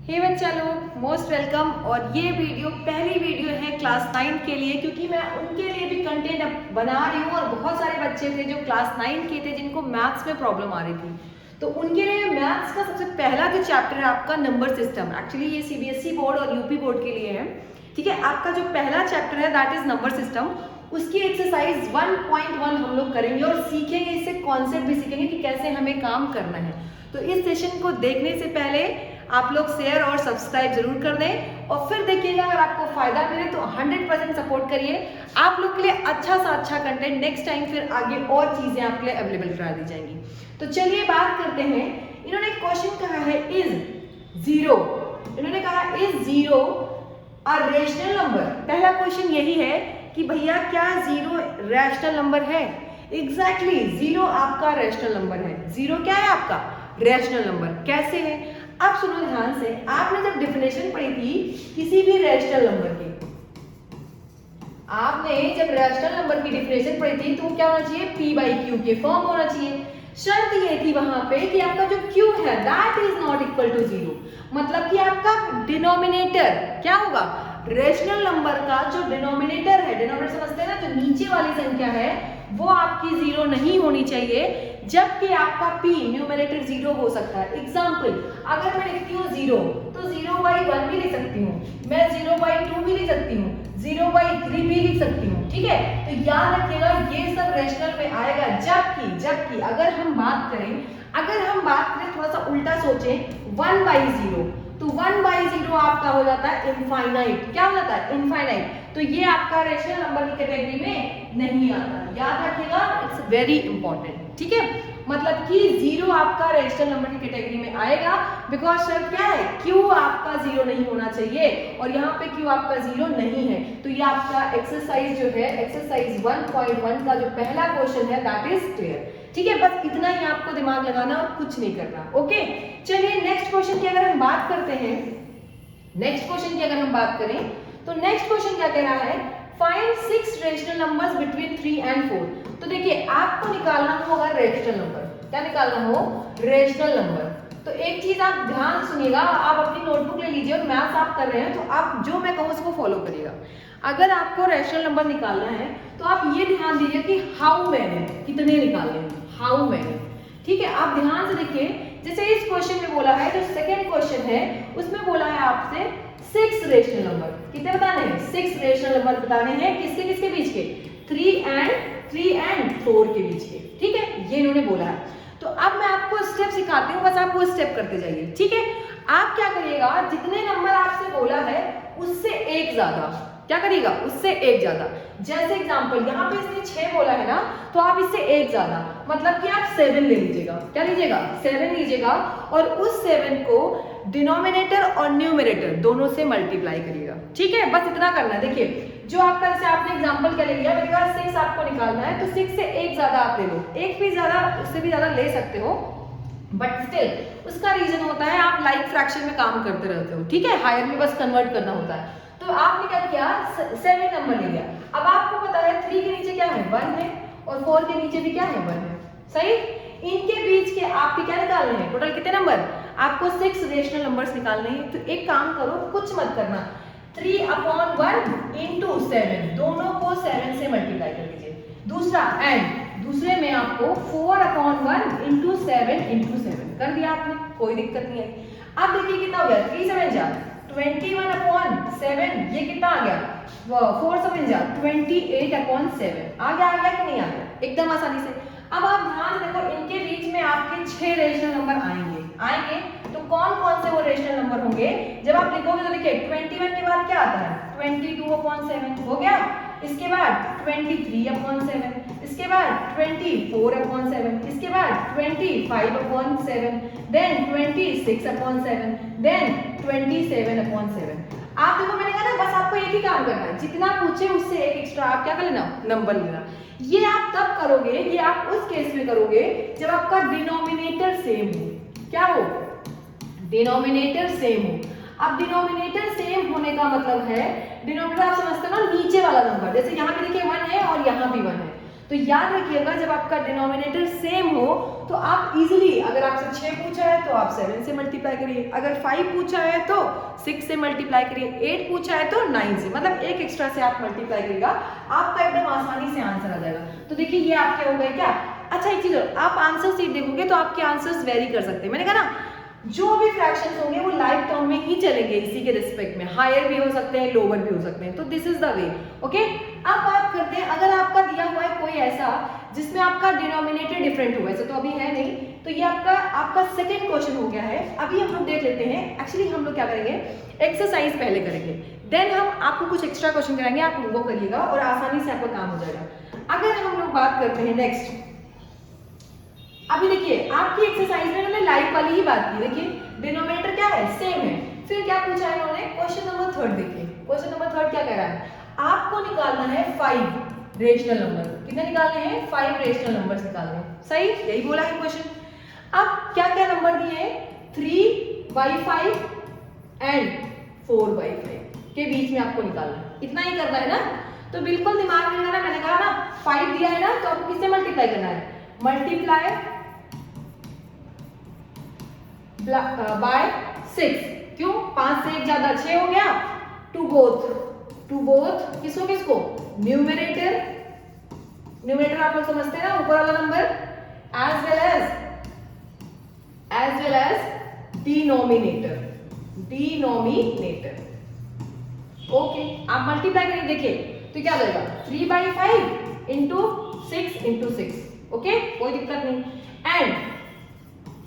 हे बच्चा लोग, most welcome. और ये वीडियो पहली वीडियो है क्लास 9 के लिए, क्योंकि मैं उनके लिए भी कंटेंट बना रही हूँ। और बहुत सारे बच्चे थे जो क्लास 9 के थे जिनको मैथ्स में प्रॉब्लम आ रही थी, तो उनके लिए मैथ्स का सबसे पहला जो चैप्टर है आपका नंबर सिस्टम। एक्चुअली ये सीबीएसई बोर्ड और यूपी बोर्ड के लिए है, ठीक है। आपका जो पहला चैप्टर है दैट इज नंबर सिस्टम। उसकी एक्सरसाइज 1.1 हम लोग करेंगे और सीखेंगे, इससे कॉन्सेप्ट भी सीखेंगे कि कैसे हमें काम करना है। तो इस सेशन को देखने से पहले आप लोग शेयर और सब्सक्राइब जरूर कर दें, और फिर देखिएगा अगर आपको फायदा मिले तो 100% सपोर्ट करिए। आप लोग के लिए अच्छा सा अच्छा कंटेंट नेक्स्ट टाइम फिर आगे और चीजें आपके लिए अवेलेबल करा दी जाएंगी। तो चलिए बात करते हैं। इन्होंने क्वेश्चन कहा है इज जीरो, इन्होंने कहा is zero a rational number. पहला क्वेश्चन यही है कि भैया क्या जीरो रैशनल नंबर है। एग्जैक्टली जीरो आपका रैशनल नंबर है। जीरो क्या है आपका रैशनल नंबर। कैसे है अब सुनो ध्यान से। आपने जब डिफिनेशन पढ़ी थी किसी भी रैशनल नंबर की, आपने जब रैशनल नंबर की डिफिनेशन पढ़ी थी तो क्या होना चाहिए, p बाई क्यू के फॉर्म होना चाहिए। शर्त ये थी वहां पे कि आपका जो q है that is not equal to zero, मतलब कि आपका डिनोमिनेटर क्या होगा, रैशनल नंबर का जो डिनोमिनेटर है, डिनोमिनेटर समझते हैं ना, जो नीचे वाली संख्या है वो आपकी जीरो नहीं होनी चाहिए, जबकि आपका p न्यूमरेटर जीरो हो सकता है। एग्जाम्पल, अगर मैं लिखती हूँ जीरो तो 0/1 भी लिख सकती हूँ, मैं 0/2 भी लिख सकती हूँ, 0/3 भी लिख सकती हूँ, ठीक है। तो याद रखिएगा ये सब रैशनल में आएगा। जबकि अगर हम बात करें थोड़ा सा उल्टा सोचें 1/0, तो 1/0 आपका हो जाता है इनफाइनाइट। क्या हो जाता है, इनफाइनाइट। तो ये आपका रैशनल नंबर की कैटेगरी में नहीं आता, याद रखिएगा, इट्स वेरी इंपॉर्टेंट, ठीक है। मतलब कि जीरो आपका रैशनल नंबर की कैटेगरी में आएगा, बिकॉज सर क्या है, क्यू आपका जीरो नहीं होना चाहिए और यहाँ पे क्यू आपका जीरो नहीं है। तो ये आपका एक्सरसाइज जो है, एक्सरसाइज 1.1 का जो पहला क्वेश्चन है दैट इज क्लियर, ठीक है। बस इतना ही आपको दिमाग लगाना और कुछ नहीं करना, ओके। चलिए नेक्स्ट क्वेश्चन की अगर हम बात करते हैं, नेक्स्ट क्वेश्चन की अगर हम बात करें तो नेक्स्ट क्वेश्चन क्या कह रहा है, find 6 rational numbers between 3 and 4। तो देखिए आपको निकालना होगा रैशनल नंबर। क्या निकालना हो, रैशनल नंबर। तो एक चीज आप ध्यान से सुनिएगा, आप अपनी नोटबुक ले लीजिए और मैथ्स आप कर रहे हैं तो आप जो मैं कहूँ उसको फॉलो करिएगा। अगर आपको रैशनल नंबर निकालना है तो आप ये ध्यान दीजिए कि हाउ मैनी, कितने निकालने हैं, हाउ मैनी, ठीक है। आप ध्यान से देखिए, जैसे इस क्वेश्चन में बोला है, जो सेकेंड क्वेश्चन है उसमें बोला है आपसे 6 रैशनल नंबर। कितने बताने हैं, 6 रैशनल नंबर बताने हैं। किसके किसके बीच के, 3 and 4 के बीच के, ठीक है, ये इन्होंने बोला है। तो अब मैं आपको स्टेप सिखाती हूँ, बस आप वो स्टेप करते जाइए, ठीक है। आप क्या करिएगा, जितने नंबर आपसे बोला है उससे एक ज्यादा, क्या करिएगा, उससे एक ज्यादा। जैसे एग्जांपल यहाँ पे इसने 6 बोला है ना, तो आप इससे एक ज्यादा, मतलब कि आप 7 ले लीजिएगा। क्या लीजिएगा, 7 लीजिएगा, और उस 7 को डिनोमिनेटर और न्यूमरेटर दोनों से मल्टीप्लाई करिएगा, ठीक है। बस इतना करना है। देखिए जो आपका, जैसे आपने एग्जांपल क्या ले लिया, मेरे पास 6 आपको निकालना है, तो 6 से एक ज्यादा आप ले लो, एक भी ज्यादा, उससे भी ज्यादा ले सकते हो, बट स्टिल उसका रीजन होता है आप लाइक फ्रैक्शन में काम करते रहते हो, ठीक है, हायर में बस कन्वर्ट करना होता है। तो आपने क्या किया, 7 नंबर ले लिया। अब आपको पता है 3 के नीचे क्या है, 1 है, और 4 के नीचे भी क्या है, 1 है, सही। इनके बीच के आपके क्या निकालने हैं, टोटल कितने नंबर, आपको 6 रैशनल नंबर्स निकालने हैं। तो एक काम करो, कुछ मत करना, 3/1 into 7, दोनों को 7 से मल्टीप्लाई कर लीजिए। दूसरा एंड, दूसरे में आपको 4/1 into 7 into 7 कर दिया आपने, कोई दिक्कत नहीं है। अब देखिए कितना हो गया, 3 7 जा 21/7, ये कितना आ गया, 4 7 जा 28/7, आ गया कि नहीं आ गया, एकदम आसानी से। अब आप ध्यान देखो, इनके बीच में आपके 6 रैशनल नंबर आएंगे, तो कौन कौन से वो रैशनल नंबर होंगे, जब आप लिखोगे तो देखिए 21 के बाद क्या आता है, 22/7 हो गया, इसके बाद 23/7, इसके बाद 24/7, इसके बाद 25/7, देन 26/7, देन 27/7। आप देखो मैंने कहा ना, बस आपको एक ही काम करना है, जितना पूछे उससे एक एक्स्ट्रा आप क्या कर लेना, नंबर लेना। ये आप तब करोगे, ये आप उस केस में करोगे जब आपका डिनोमिनेटर सेम हो। क्या हो, डिनोमिनेटर सेम हो। अब डिनोमिनेटर सेम होने का मतलब है, डिनोमिनेटर आप समझते हो ना, नीचे वाला नंबर, जैसे यहाँ पे देखिए 1 है और यहाँ भी 1 है, तो याद रखिएगा जब आपका डिनोमिनेटर सेम हो तो आप इजीली, अगर आपसे 6 पूछा है तो आप 7 से मल्टीप्लाई करिए, अगर 5 पूछा है तो 6 से मल्टीप्लाई करिए, 8 पूछा है तो 9 से, मतलब एक एक्स्ट्रा से आप मल्टीप्लाई करिएगा, आपका एकदम आसानी से आंसर आ जाएगा। तो देखिए ये आपके हो गए क्या। अच्छा एक चीज और, आप आंसर शीट देखोगे तो आपके आंसर्स वेरी कर सकते हैं। मैंने कहा ना जो भी फ्रैक्शंस होंगे वो लाइफ टर्म में ही चलेंगे, इसी के रिस्पेक्ट में हायर भी हो सकते हैं, लोअर भी हो सकते हैं। तो this is the way. Okay, अब बात करते हैं, अगर आपका दिया हुआ है कोई ऐसा जिसमें आपका डिनोमिनेटर डिफरेंट हुआ है, तो अभी है नहीं, तो ये आपका सेकंड क्वेश्चन हो गया है। अभी हम लोग देख लेते हैं, एक्चुअली हम लोग क्या करेंगे, एक्सरसाइज पहले करेंगे, देन हम आपको कुछ एक्स्ट्रा क्वेश्चन कराएंगे, आप वो करिएगा और आसानी से आपका काम हो जाएगा। अगर हम लोग बात करते हैं नेक्स्ट, अभी देखिए आपकी एक्सरसाइज में उन्होंने लाइफ वाली ही बात की, देखिए डिनोमिनेटर क्या है, सेम है। फिर क्या पूछा है इन्होंने, क्वेश्चन नंबर 3 देखिए, क्वेश्चन नंबर 3 क्या कह रहा है, आपको निकालना है 5 रेशनल नंबर। कितने निकालने हैं, 5 रेशनल नंबर्स निकालने हैं, सही यही बोला है क्वेश्चन। अब क्या क्या नंबर दिए हैं, 3/5 एंड 4/5 के बीच में आपको निकालना है, इतना ही करना है ना। तो बिल्कुल दिमाग में लगाना, मैंने कहा ना 5 दिया है ना, तो आपको किससे मल्टीप्लाई करना है, मल्टीप्लाई बाय 6। क्यों, 5 से 1 ज्यादा 6 हो गया, टू बोथ किसको किसको, न्यूमरेटर आप लोग समझते हैं ना, ऊपर वाला number, as well as denominator. Okay, आप मल्टीप्लाई करेंगे, देखिए तो क्या जाएगा, 3/5 इंटू 6। ओके, कोई दिक्कत नहीं। एंड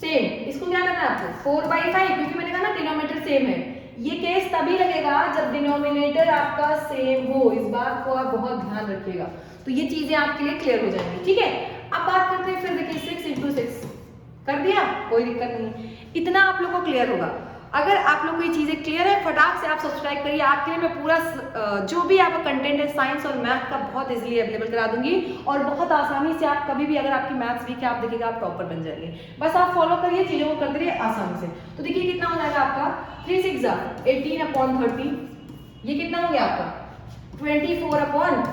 सेम, इसको क्या करना है आपको, 4/5, क्योंकि मैंने कहा ना डिनोमिनेटर सेम है। ये केस तभी लगेगा जब डिनोमिनेटर आपका सेम हो, इस बात को आप बहुत ध्यान रखिएगा, तो ये चीजें आपके लिए क्लियर हो जाएंगी। ठीक है, अब बात करते हैं, फिर देखिए 6 × 6 कर दिया, कोई दिक्कत नहीं, इतना आप लोगों को क्लियर होगा। अगर आप लोग को ये चीजें क्लियर है, फटाक से आप सब्सक्राइब करिए, आपके लिए मैं पूरा जो भी आपका कंटेंट है साइंस और मैथ का बहुत इजीली अवेलेबल करा दूंगी, और बहुत आसानी से आप कभी भी, अगर आपकी मैथ्स वीक है, आप देखिएगा आप टॉपर बन जाएंगे। बस आप फॉलो करिए, चीजों को करते रहिए आसानी से। तो देखिए कितना हो जाएगा आपका, 3 × 6 = 18/30, ये कितना हो गया आपका 24/30।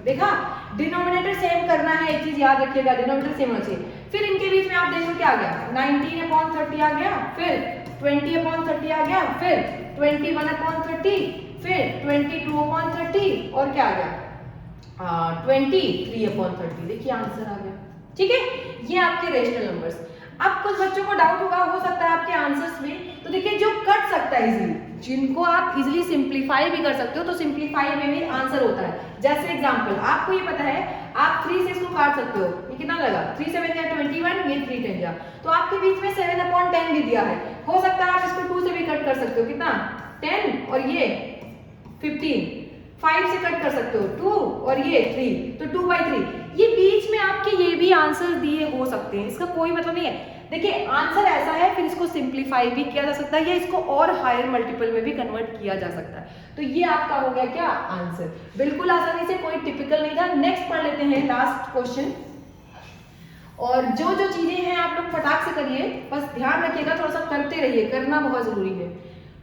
देखा, डिनोमिनेटर सेम करना है, एक चीज याद रखिएगा, डिनोमिनेटर सेम होना चाहिए। फिर इनके बीच में आप देखो क्या आ गया, 19/30 आ गया, फिर 20/30 आ गया, फिर 21/30, फिर 22/30, और क्या आ गया 23/30। देखिए आंसर आ गया। ठीक है, ये आपके रेशनल नंबर्स। अब कुछ बच्चों को डाउट होगा, हो सकता है आपके आंसर्स में, तो देखिए जो कट सकता है इजीली, जिनको आप इजीली सिंप्लीफाई भी कर सकते हो, तो सिंप्लीफाई में भी आंसर होता है। जैसे एग्जांपल, आपको ये पता है, आप 3 से इसको काट सकते हो, ये कितना लगा, 3 × 7 = 21, ये 3 × 10, तो आपके बीच में 7/10 भी दिया है। हो सकता है आप इसको 2 से भी कट कर सकते हो, कितना 10, और ये 15, 5 से कट कर सकते हो 2, और ये 3, तो 2/3। ये बीच में आपके ये भी आंसर दिए हो सकते हैं, इसका कोई मतलब नहीं है। देखिए आंसर ऐसा है, फिर इसको सिंप्लीफाई भी किया जा सकता है, या इसको और हायर मल्टीपल में भी कन्वर्ट किया जा सकता है। तो ये आपका हो गया क्या आंसर, बिल्कुल आसानी से, कोई टिपिकल नहीं था। नेक्स्ट पढ़ लेते हैं, लास्ट क्वेश्चन। और जो जो चीजें हैं आप लोग फटाक से करिए, बस ध्यान रखिएगा, थोड़ा सा करते रहिए, करना बहुत जरूरी है।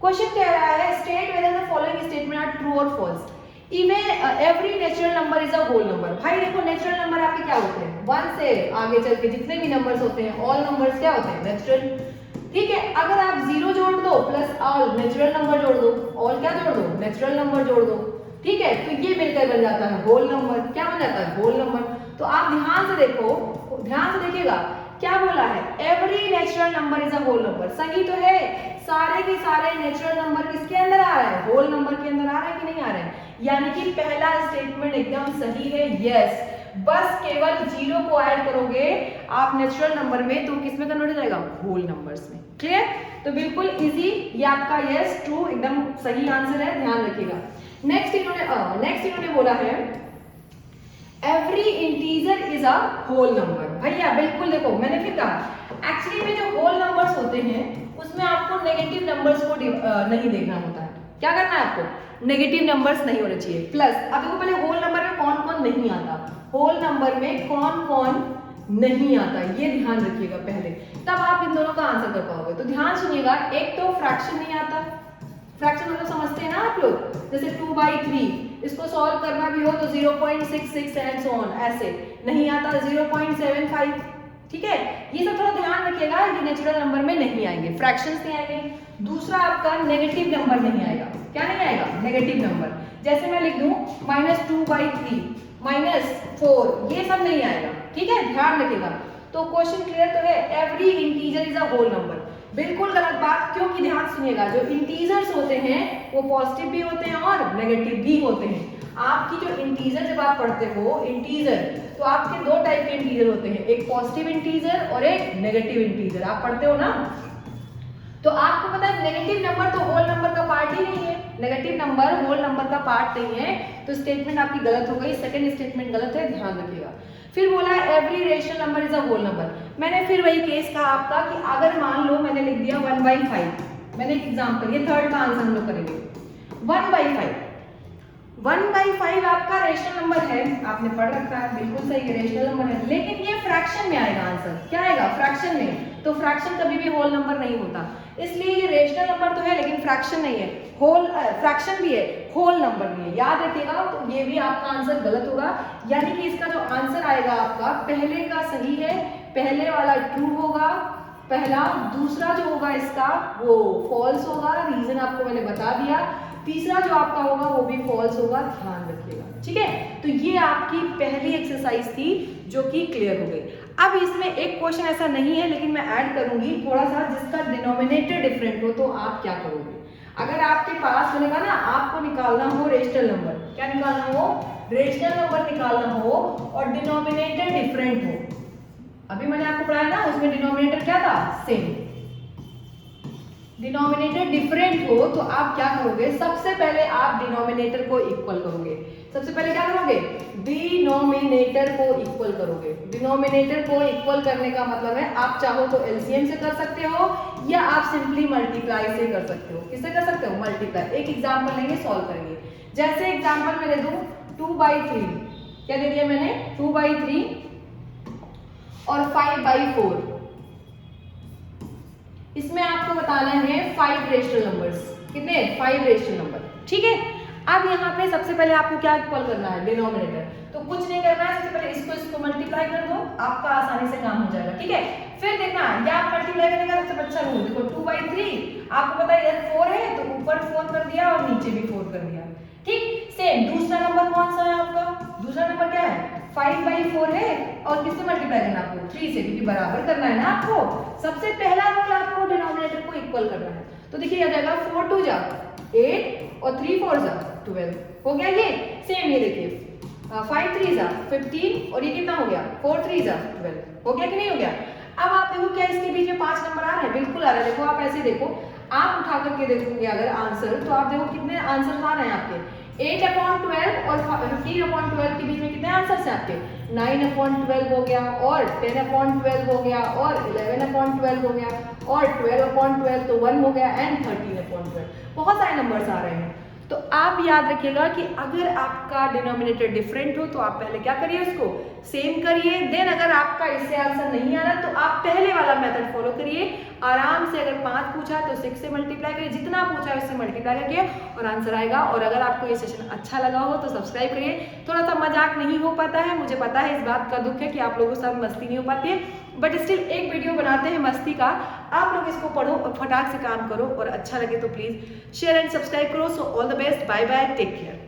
क्वेश्चन कह रहा है, state whether the following statement are true और false. Every natural number is a whole number. भाई देखो, नेचुरल नंबर आपके क्या होते हैं, 1 से आगे चल के जितने भी नंबर्स होते हैं, ऑल नंबर्स क्या होते हैं, नेचुरल। ठीक है, अगर आप 0 जोड़ दो प्लस ऑल नेचुरल नंबर जोड़ दो, ऑल क्या जोड़ दो, नेचुरल नंबर जोड़ दो, ठीक है, तो ये मिलकर बन जाता है होल नंबर। क्या बन जाता है, होल नंबर। तो आप ध्यान से देखो, ध्यान से देखिएगा, क्या बोला है, every natural number is a whole number. सही तो है, सारे के सारे नेचुरल नंबर किसके अंदर आ रहा है, होल नंबर के अंदर आ रहा है कि नहीं आ रहा है, यानी कि पहला स्टेटमेंट एकदम सही है, यस। बस केवल 0 को ऐड करोगे आप नेचुरल नंबर में, तो किसमें कन्वर्ट हो जाएगा, होल नंबर्स में। क्लियर, तो बिल्कुल इजी, ये आपका यस ट्रू एकदम सही आंसर है, ध्यान रखिएगा। नेक्स्ट इन्होंने बोला है, every integer is a whole number. भैया बिल्कुल देखो, मैंने फिर कहा एक्चुअली में जो होल नंबर्स होते हैं उसमें आपको नेगेटिव नंबर्स को नहीं देखना होता है। क्या करना है आपको, नेगेटिव नंबर्स नहीं होने चाहिए, प्लस। अब देखो पहले होल नंबर में कौन कौन नहीं आता, होल नंबर में कौन कौन नहीं आता, ये ध्यान रखिएगा पहले, तब आप इन दोनों का आंसर कर पाओगे। तो ध्यान सुनिएगा, एक तो फ्रैक्शन नहीं आता, फ्रैक्शन मतलब समझते हैं ना आप लोग, जैसे 2/3 इसको सॉल्व करना भी हो तो 0.66 एंड सो ऑन, ऐसे नहीं आता 0.75, ठीक है। ये सब थोड़ा ध्यान रखिएगा, ये नेचुरल नंबर में नहीं आएंगे, फ्रैक्शंस नहीं आएंगे। दूसरा आपका नेगेटिव नंबर नहीं आएगा, क्या नहीं आएगा, नेगेटिव नंबर। जैसे मैं लिख दूं -2/3 -4, ये सब नहीं आएगा, ठीक है, ध्यान रखिएगा। तो क्वेश्चन क्लियर तो है, every integer is a whole number. बिल्कुल गलत बात, क्योंकि ध्यान सुनिएगा, जो इंटीजर्स होते हैं वो पॉजिटिव भी होते हैं और नेगेटिव भी होते हैं। आपकी जो इंटीजर जब आप पढ़ते हो इंटीजर, तो आपके दो टाइप के इंटीजर होते हैं, एक पॉजिटिव इंटीजर और एक नेगेटिव इंटीजर, आप पढ़ते हो ना। तो आपको पता है नेगेटिव नंबर तो होल नंबर का पार्ट ही नहीं है, नेगेटिव नंबर होल नंबर का पार्ट नहीं है, तो स्टेटमेंट आपकी गलत हो गई, सेकंड स्टेटमेंट गलत है, ध्यान रखिएगा। फिर बोला every rational number is a whole number. मैंने फिर वही केस कहा आपका कि अगर मान लो मैंने लिख दिया 1/5, मैंने एक एग्जांपल, ये थर्ड का आंसर हम लोग करेंगे। 1/5 आपका रेशनल नंबर है, आपने पढ़ रखा है, बिल्कुल सही है, रेशनल नंबर है, लेकिन ये फ्रैक्शन में आएगा आंसर, क्या आएगा, फ्रैक्शन में। तो फ्रैक्शन कभी भी होल नंबर नहीं होता, इसलिए ये रेशनल नंबर तो है लेकिन फ्रैक्शन नहीं है, होल फ्रैक्शन भी है, होल नंबर भी है, याद रखिएगा। तो ये भी आपका आंसर गलत होगा, यानी कि इसका जो आंसर आएगा आपका पहले का सही है, पहले वाला ट्रू होगा पहला, दूसरा जो होगा इसका वो फॉल्स होगा, रीजन आपको मैंने बता दिया, तीसरा जो आपका होगा वो भी फॉल्स होगा, ध्यान रखिएगा, ठीक है। तो ये आपकी पहली एक्सरसाइज थी जो कि क्लियर हो गई। अब इसमें एक क्वेश्चन ऐसा नहीं है लेकिन मैं ऐड करूंगी थोड़ा सा, जिसका डिनोमिनेटर डिफरेंट हो, तो आप क्या करोगे। अगर आपके पास बनेगा ना, आपको निकालना हो रेशनल नंबर, क्या निकालना हो, रेशनल नंबर निकालना हो और डिनोमिनेटर डिफरेंट हो। अभी मैंने आपको पढ़ाया ना, उसमें डिनोमिनेटर क्या था, सेम, डिनोमिनेटर डिफरेंट हो तो आप क्या करोगे, सबसे पहले आप डिनोमिनेटर को इक्वल करोगे। सबसे पहले क्या करोगे, डिनोमिनेटर को इक्वल करोगे। डिनोमिनेटर को इक्वल करने का मतलब है आप चाहो तो एलसीएम से कर सकते हो या आप सिंपली मल्टीप्लाई से कर सकते हो। किससे कर सकते हो, मल्टीप्लाई। एक एग्जांपल लेंगे, सॉल्व करेंगे। जैसे एग्जांपल मैंने दूं 2/3, क्या दे दिया मैंने, 2/3 और 5/4। इसमें आपको बताना है 5 रेशनल नंबर्स, कितने, 5 रेशनल नंबर, ठीक है। अब यहाँ पे सबसे पहले आपको क्या इक्वल करना है, डिनोमिनेटर। तो कुछ नहीं करना है, सबसे पहले इसको मल्टीप्लाई कर दो, आपका आसानी से काम हो जाएगा, ठीक है। फिर देखना या आप मल्टीप्लाई करने का सबसे अच्छा रूल देखो, 2/3 आपको पता है इधर 4 है तो ऊपर 4 कर दिया और नीचे भी 4 कर दिया, ठीक। सेम दूसरा नंबर कौन सा है आपका, दूसरा नंबर क्या है, 5/4 है और किससे मल्टीप्लाई करना है आपको, 3 से, क्योंकि बराबर करना है ना आपको। सबसे पहला रूल आपको डिनोमिनेटर को इक्वल करना है। तो देखिए आ जाएगा 4 2 जा 8 और 3 4 जा 12, हो गया ये। सेम ये देखिए 5 3 जा 15 और ये कितना हो गया, 4 3 जा 12, हो गया कि नहीं हो गया। अब आप देखो क्या इसके बीच में 5 नंबर आ रहे हैं, बिल्कुल आ रहे हैं। देखो आप ऐसे देखो, आप उठा करके देखोगे अगर आंसर, तो आप देखो कितने आंसर आ रहे हैं आपके, 8/12 और 15/12 के बीच में कितने आंसर हैं आपके, 9/12 हो गया और 10/12 हो गया और 11/12 हो गया और 12/12 तो 1 हो गया एंड 13/12, बहुत सारे नंबर्स आ रहे हैं। तो आप याद रखिएगा कि अगर आपका डिनोमिनेटर डिफरेंट हो तो आप पहले क्या करिए, उसको सेम करिए। देन अगर आपका इससे आंसर नहीं आ रहा तो आप पहले वाला मेथड फॉलो करिए, आराम से। अगर 5 पूछा तो 6 से मल्टीप्लाई करिए, जितना पूछा उससे मल्टीप्लाई करिए और आंसर आएगा। और अगर आपको ये सेशन अच्छा लगा हो तो सब्सक्राइब करिए। थोड़ा सा मजाक नहीं हो पाता है, मुझे पता है, इस बात का दुख है कि आप लोगों के साथ मस्ती नहीं हो पाती है, बट स्टिल एक वीडियो बनाते हैं मस्ती का। आप लोग इसको पढ़ो और फटाक से काम करो, और अच्छा लगे तो प्लीज शेयर एंड सब्सक्राइब करो। So all the best, bye bye, take care.